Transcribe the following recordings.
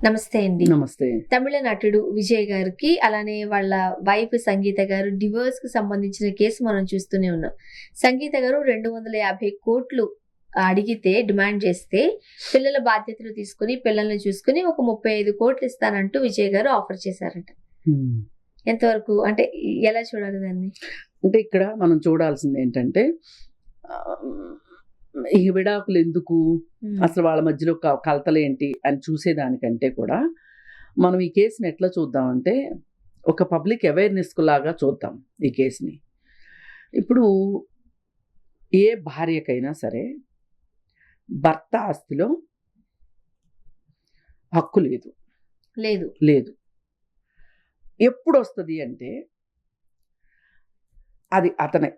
నమస్తే అండి. నమస్తే. తమిళ నటుడు విజయ్ గారికి, అలానే వాళ్ళ వైఫ్ సంగీత గారు డివోర్స్‌కి సంబంధించిన కేసు మనం చూస్తూనే ఉన్నాం. సంగీత గారు 250,00,00,000 అడిగితే, డిమాండ్ చేస్తే, పిల్లల బాధ్యతలు తీసుకొని, పిల్లల్ని చూసుకొని ఒక 35,00,00,000 ఇస్తానంటూ విజయ్ గారు ఆఫర్ చేశారంట. హ్మ్. ఎంతవరకు అంటే ఎలా చూడాలి దాన్ని? అంటే ఇక్కడ మనం చూడాల్సిందేంటంటే ఈ విడాకులు ఎందుకు? అసలు వాళ్ళ మధ్యలో కలతలేంటి అని చూసేదానికంటే కూడా మనం ఈ కేసుని ఎట్లా చూద్దామంటే ఒక పబ్లిక్ అవేర్‌నెస్ లాగా చూద్దాం ఈ కేసుని. ఇప్పుడు ఏ భార్యకైనా సరే భర్త ఆస్తిలో హక్కు లేదు. లేదు. లేదు. ఎప్పుడొస్తది అంటే అది అతని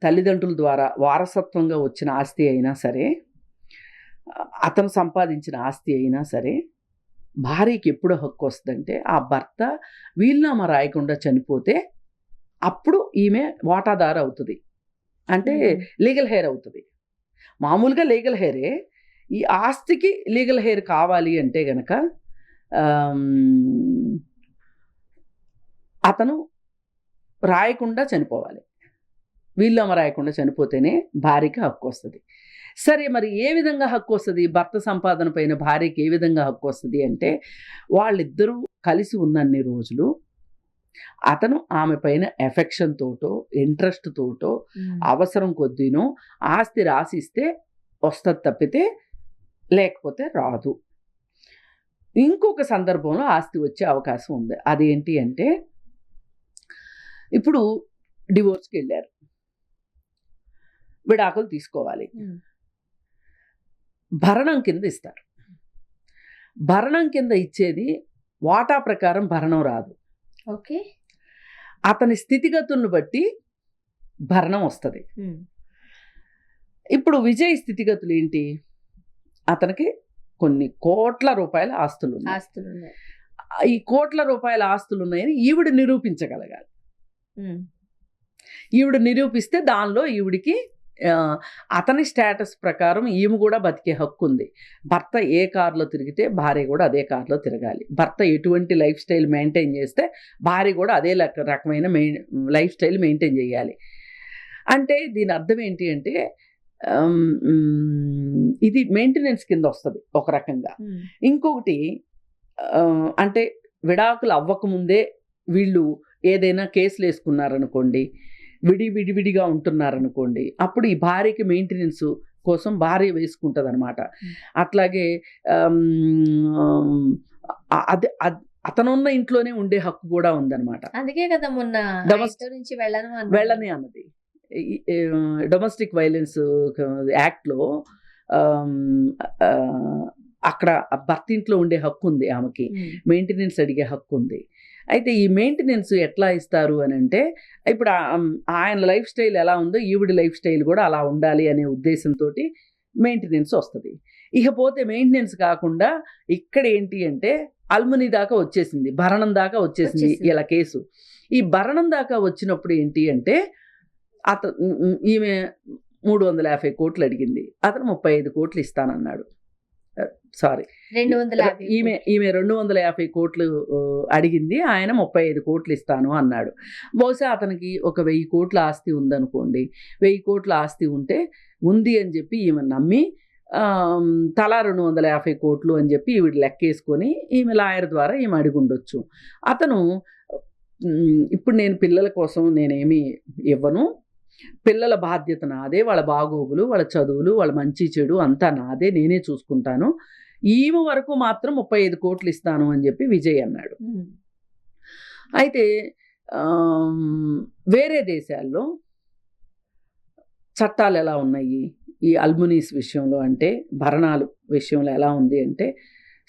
తల్లిదండ్రుల ద్వారా వారసత్వంగా వచ్చిన ఆస్తి అయినా సరే, అతను సంపాదించిన ఆస్తి అయినా సరే, భార్యకి ఎప్పుడు హక్కు వస్తుందంటే ఆ భర్త వీలునామా రాయకుండా చనిపోతే అప్పుడు ఈమె వాటాదారు అవుతుంది. అంటే లీగల్ హెయిర్ అవుతుంది. మామూలుగా లీగల్ హెయిరే. ఈ ఆస్తికి లీగల్ హెయిర్ కావాలి అంటే గనక అతను రాయకుండా చనిపోవాలి. వీలునామా రాయకుండా చనిపోతేనే భార్యకి హక్కు వస్తుంది. సరే, మరి ఏ విధంగా హక్కు వస్తుంది? భర్త సంపాదన పైన భార్యకి ఏ విధంగా హక్కు వస్తుంది అంటే, వాళ్ళిద్దరూ కలిసి ఉన్నన్ని రోజులు అతను ఆమె పైన ఎఫెక్షన్ తోటో, ఇంట్రెస్ట్ తోటో, అవసరం కొద్దీనో ఆస్తి రాసిస్తే వస్తుంది తప్పితే లేకపోతే రాదు. ఇంకొక సందర్భంలో ఆస్తి వచ్చే అవకాశం ఉంది. అదేంటి అంటే, ఇప్పుడు డివోర్స్కి వెళ్ళారు, విడాకులు తీసుకోవాలి, భరణం కింద ఇస్తారు. భరణం కింద ఇచ్చేది వాటా ప్రకారం భరణం రాదు. ఓకే. అతని స్థితిగతులను బట్టి భరణం వస్తుంది. ఇప్పుడు విజయ్ స్థితిగతులు ఏంటి? అతనికి కొన్ని కోట్ల రూపాయల ఆస్తులు ఉన్నాయి. ఈ కోట్ల రూపాయల ఆస్తులు ఉన్నాయని ఈవిడ నిరూపించగలగాలి. ఈవిడ నిరూపిస్తే దానిలో ఈవిడికి అతని స్టేటస్ ప్రకారం ఈమె కూడా బతికే హక్కు ఉంది. భర్త ఏ కారులో తిరిగితే భార్య కూడా అదే కారులో తిరగాలి. భర్త ఎటువంటి లైఫ్ స్టైల్ మెయింటైన్ చేస్తే భార్య కూడా అదే రకమైన లైఫ్ స్టైల్ మెయింటైన్ చేయాలి. అంటే దీని అర్థం ఏంటి అంటే, ఇది మెయింటెనెన్స్ కింద వస్తుంది ఒక రకంగా. ఇంకొకటి అంటే విడాకులు అవ్వకముందే వీళ్ళు ఏదైనా కేసులు వేసుకున్నారనుకోండి, విడివిడిగా ఉంటున్నారనుకోండి, అప్పుడు ఈ భార్యకి మెయింటెనెన్స్ కోసం భార్య వేసుకుంటుంది అనమాట. అట్లాగే అతనున్న ఇంట్లోనే ఉండే హక్కు కూడా ఉందన్నమాట. అందుకే కదా మొన్న నుంచి వెళ్ళని అన్నది. డొమెస్టిక్ వైలెన్స్ యాక్ట్లో అక్కడ భర్త ఇంట్లో ఉండే హక్కు ఉంది, ఆమెకి మెయింటెనెన్స్ అడిగే హక్కు ఉంది. అయితే ఈ మెయింటెనెన్స్ ఎట్లా ఇస్తారు అని అంటే, ఇప్పుడు ఆయన లైఫ్ స్టైల్ ఎలా ఉందో ఈవిడ లైఫ్ స్టైల్ కూడా అలా ఉండాలి అనే ఉద్దేశంతో మెయింటెనెన్స్ వస్తుంది. ఇకపోతే మెయింటెనెన్స్ కాకుండా ఇక్కడ ఏంటి అంటే అల్ముని దాకా వచ్చేసింది, భరణం దాకా వచ్చేసింది ఇలా కేసు. ఈ భరణం దాకా వచ్చినప్పుడు ఏంటి అంటే ఈమె 350 కోట్లు అడిగింది, అతను 35 కోట్లు ఇస్తానన్నాడు. సారీ, ఈమె 250 కోట్లు అడిగింది, ఆయన 35 కోట్లు ఇస్తాను అన్నాడు. బహుశా అతనికి ఒక 1000 కోట్ల ఆస్తి ఉందనుకోండి. 1000 కోట్ల ఆస్తి ఉంది అని చెప్పి ఈమె నమ్మి తలా 250 కోట్లు అని చెప్పి ఈవిడ లెక్కేసుకొని ఈమె లాయర్ ద్వారా ఈమె అడిగి ఉండొచ్చు. అతను ఇప్పుడు నేను పిల్లల కోసం నేనేమి ఇవ్వను, పిల్లల బాధ్యత నాదే, వాళ్ళ బాగోగులు, వాళ్ళ చదువులు, వాళ్ళ మంచి చెడు అంతా నాదే, నేనే చూసుకుంటాను, ఈమె వరకు మాత్రం 35 కోట్లు ఇస్తాను అని చెప్పి విజయ్ అన్నాడు. అయితే వేరే దేశాల్లో చట్టాలు ఎలా ఉన్నాయి ఈ అల్మునీస్ విషయంలో అంటే, భరణాలు విషయంలో ఎలా ఉంది అంటే,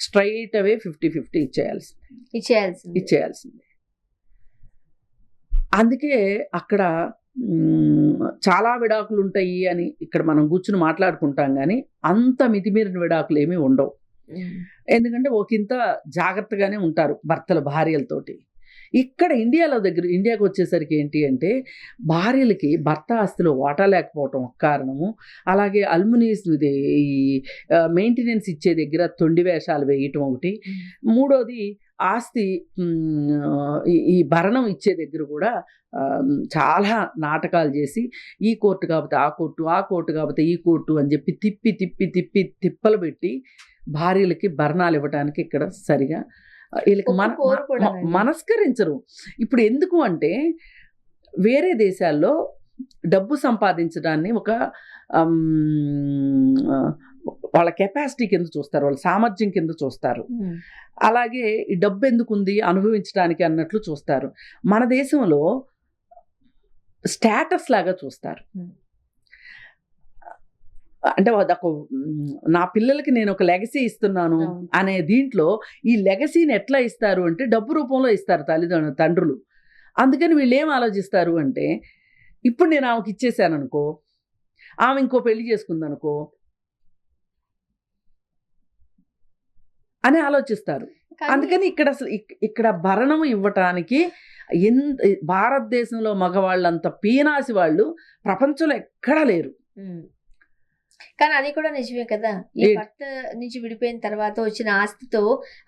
స్ట్రైట్ అవే 50-50 ఇచ్చేయాల్సిందే. అందుకే అక్కడ చాలా విడాకులు ఉంటాయి అని ఇక్కడ మనం కూర్చుని మాట్లాడుకుంటాం, కానీ అంత మితిమీరిన విడాకులు ఏమీ ఉండవు. ఎందుకంటే ఒకంత జాగ్రత్తగానే ఉంటారు భర్తల భార్యలతోటి. ఇక్కడ ఇండియాకి వచ్చేసరికి ఏంటి అంటే భార్యలకి భర్త ఆస్తిలో వాటా లేకపోవటం ఒక కారణము, అలాగే అల్మునీస్ ఇది ఈ మెయింటెనెన్స్ ఇచ్చే దగ్గర తొండి వేషాలు వేయటం ఒకటి, మూడోది ఆస్తి ఈ భరణం ఇచ్చే దగ్గర కూడా చాలా నాటకాలు చేసి ఈ కోర్టు కాకపోతే ఆ కోర్టు, ఆ కోర్టు కాకపోతే ఈ కోర్టు అని చెప్పి తిప్పలు పెట్టి భార్యలకి భరణాలు ఇవ్వడానికి ఇక్కడ సరిగా వీళ్ళకి మనస్కరించరు. ఇప్పుడు ఎందుకు అంటే వేరే దేశాల్లో డబ్బు సంపాదించడాన్ని ఒక వాళ్ళ కెపాసిటీ కింద చూస్తారు, వాళ్ళ సామర్థ్యం కింద చూస్తారు. అలాగే ఈ డబ్బు ఎందుకు ఉంది అనుభవించడానికి అన్నట్లు చూస్తారు. మన దేశంలో స్టేటస్ లాగా చూస్తారు. అంటే నా పిల్లలకి నేను ఒక లెగసీ ఇస్తున్నాను అనే దీంట్లో ఈ లెగసీని ఎట్లా ఇస్తారు అంటే డబ్బు రూపంలో ఇస్తారు తండ్రులు. అందుకని వీళ్ళు ఏం ఆలోచిస్తారు అంటే ఇప్పుడు నేను ఆమెకి ఇచ్చేసాను అనుకో, ఆమె ఇంకో పెళ్లి చేసుకుందనుకో అని ఆలోచిస్తారు. అందుకని ఇక్కడ భరణం ఇవ్వటానికి భారతదేశంలో మగవాళ్ళంత పీనాసి వాళ్ళు ప్రపంచంలో ఎక్కడా లేరు. కానీ అది కూడా నిజమే కదా. ఈ భర్త నుంచి విడిపోయిన తర్వాత వచ్చిన ఆస్తితో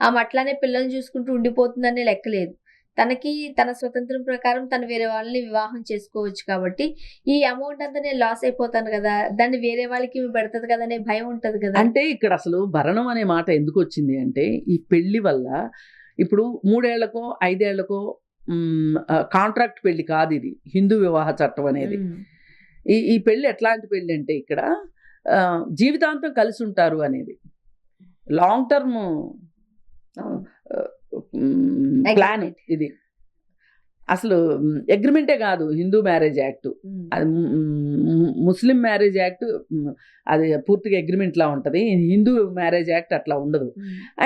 ఆమె అట్లానే పిల్లల్ని చూసుకుంటూ ఉండిపోతుందనే లెక్కలేదు. తనకి తన స్వతంత్రం ప్రకారం తను వేరే వాళ్ళని వివాహం చేసుకోవచ్చు కాబట్టి ఈ అమౌంట్ అంతా నేను లాస్ అయిపోతాను కదా, దాన్ని వేరే వాళ్ళకి పెడతది కదా అనే భయం ఉంటది కదా. అంటే ఇక్కడ అసలు భరణం అనే మాట ఎందుకు వచ్చింది అంటే ఈ పెళ్లి వల్ల ఇప్పుడు 3 ఏళ్లకో 5 ఏళ్లకో కాంట్రాక్ట్ పెళ్లి కాదు ఇది, హిందూ వివాహ చట్టం అనేది. ఈ పెళ్లి ఎట్లాంటి పెళ్లి అంటే ఇక్కడ జీవితాంతం కలిసి ఉంటారు అనేది లాంగ్ టర్మ్ ప్లాన్ ఇది. అసలు అగ్రిమెంటే కాదు హిందూ మ్యారేజ్ యాక్ట్, అది ముస్లిం మ్యారేజ్ యాక్ట్ అది పూర్తిగా అగ్రిమెంట్లా ఉంటుంది. హిందూ మ్యారేజ్ యాక్ట్ అట్లా ఉండదు.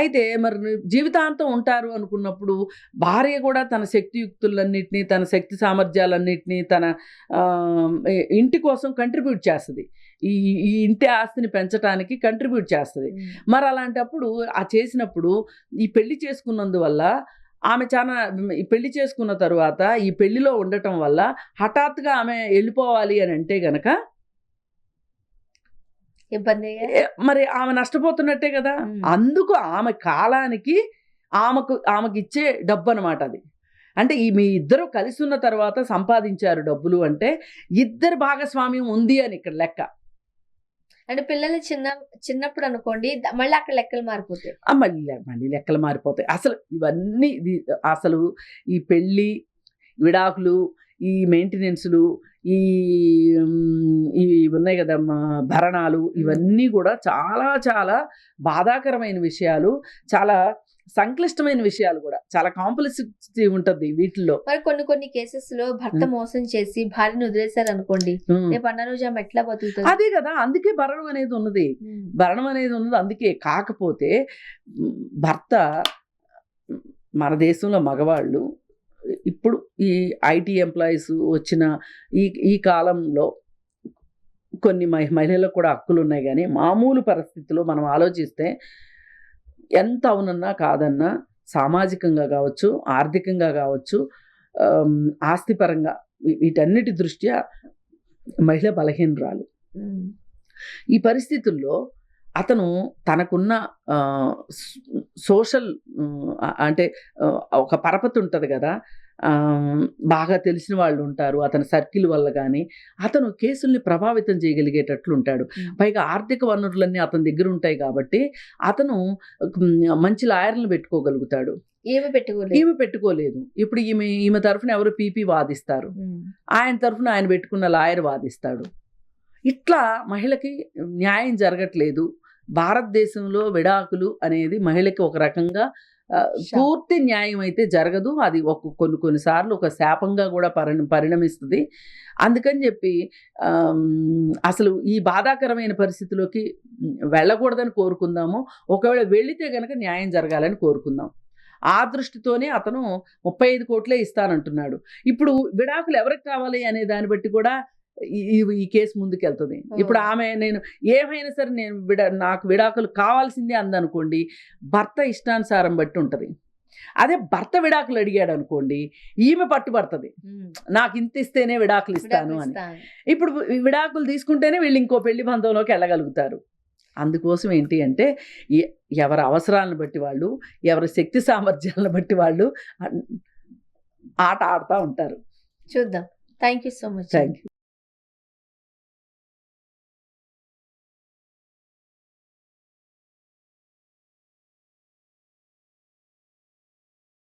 అయితే మరి జీవితాంతం ఉంటారు అనుకున్నప్పుడు భార్య కూడా తన శక్తియుక్తులన్నింటినీ, తన శక్తి సామర్థ్యాలన్నింటినీ తన ఇంటి కోసం కంట్రిబ్యూట్ చేస్తుంది. ఈ ఇంటి ఆస్తిని పెంచడానికి కంట్రిబ్యూట్ చేస్తుంది. మరి అలాంటప్పుడు చేసినప్పుడు ఈ పెళ్లి చేసుకున్నందువల్ల ఆమె చాలా ఈ పెళ్లి చేసుకున్న తరువాత ఈ పెళ్లిలో ఉండటం వల్ల హఠాత్తుగా ఆమె వెళ్ళిపోవాలి అని అంటే గనక ఇబ్బంది, మరి ఆమె నష్టపోతున్నట్టే కదా. అందుకు ఆమె కాలానికి ఆమెకి ఇచ్చే డబ్బు అనమాట అది. అంటే మీ ఇద్దరు కలిసి ఉన్న తర్వాత సంపాదించారు డబ్బులు అంటే ఇద్దరు భాగస్వామ్యం ఉంది అని ఇక్కడ లెక్క. అంటే పిల్లలు చిన్నప్పుడు అనుకోండి, మళ్ళీ అక్కడ లెక్కలు మారిపోతాయి. మళ్ళీ లెక్కలు మారిపోతాయి. అసలు ఇవన్నీ అసలు ఈ పెళ్ళి, విడాకులు, ఈ మెయింటెనెన్స్లు, ఇవి ఉన్నాయి కదా భరణాలు, ఇవన్నీ కూడా చాలా చాలా బాధాకరమైన విషయాలు, చాలా సంక్లిష్టమైన విషయాలు కూడా, చాలా కాంప్లెక్సిటీ ఉంటుంది వీటిల్లో. మరి కొన్ని కేసెస్ లో భర్త మోసం చేసి భార్యను వదిలేశారు అనుకోండి, రేపు అన్న రోజు ఆమె ఎట్లా బతుకుతుంది? అదే కదా, అందుకే భరణం అనేది ఉన్నది. అందుకే. కాకపోతే భర్త మన దేశంలో మగవాళ్ళు ఇప్పుడు ఈ ఐటీ ఎంప్లాయీస్ వచ్చిన ఈ కాలంలో కొన్ని మహిళలకు కూడా హక్కులు ఉన్నాయి. కానీ మామూలు పరిస్థితుల్లో మనం ఆలోచిస్తే ఎంత అవునన్నా కాదన్నా సామాజికంగా కావచ్చు, ఆర్థికంగా కావచ్చు, ఆస్తిపరంగా వీటన్నిటి దృష్ట్యా మహిళ బలహీనరాలు. ఈ పరిస్థితుల్లో అతను తనకున్న సోషల్ అంటే ఒక పరపతి ఉంటుంది కదా, బాగా తెలిసిన వాళ్ళు ఉంటారు అతని సర్కిల్ వల్ల, కానీ అతను కేసుల్ని ప్రభావితం చేయగలిగేటట్లు ఉంటాడు. పైగా ఆర్థిక వనరులన్నీ అతని దగ్గర ఉంటాయి కాబట్టి అతను మంచి లాయర్లను పెట్టుకోగలుగుతాడు. ఈమె పెట్టుకోలేదు. ఇప్పుడు ఈమె తరఫున ఎవరు పీపీ వాదిస్తారు, ఆయన తరఫున ఆయన పెట్టుకున్న లాయర్ వాదిస్తాడు. ఇట్లా మహిళకి న్యాయం జరగట్లేదు. భారతదేశంలో విడాకులు అనేది మహిళకి ఒక రకంగా పూర్తి న్యాయం అయితే జరగదు. అది కొన్నిసార్లు ఒక శాపంగా కూడా పరిణమిస్తుంది. అందుకని చెప్పి అసలు ఈ బాధాకరమైన పరిస్థితిలోకి వెళ్ళకూడదని కోరుకుందాము. ఒకవేళ వెళితే కనుక న్యాయం జరగాలని కోరుకుందాం. ఆ దృష్టితోనే అతను 35 కోట్లే ఇస్తానంటున్నాడు. ఇప్పుడు విడాకులు ఎవరికి కావాలి అనే దాన్ని బట్టి కూడా ఈ కేసు ముందుకెళ్తుంది. ఇప్పుడు ఆమె నేను ఏమైనా సరే నాకు విడాకులు కావాల్సిందే అందనుకోండి, భర్త ఇష్టానుసారం బట్టి ఉంటుంది. అదే భర్త విడాకులు అడిగాడు అనుకోండి, ఈమె పట్టుబడుతుంది, నాకు ఇంత ఇస్తేనే విడాకులు ఇస్తాను అని. ఇప్పుడు విడాకులు తీసుకుంటేనే వీళ్ళు ఇంకో పెళ్లి బంధంలోకి వెళ్ళగలుగుతారు. అందుకోసం ఏంటి అంటే ఎవరి అవసరాలను బట్టి వాళ్ళు, ఎవరి శక్తి సామర్థ్యాలను బట్టి వాళ్ళు ఆట ఆడుతూ ఉంటారు. చూద్దాం. Thank you so much. Thank you.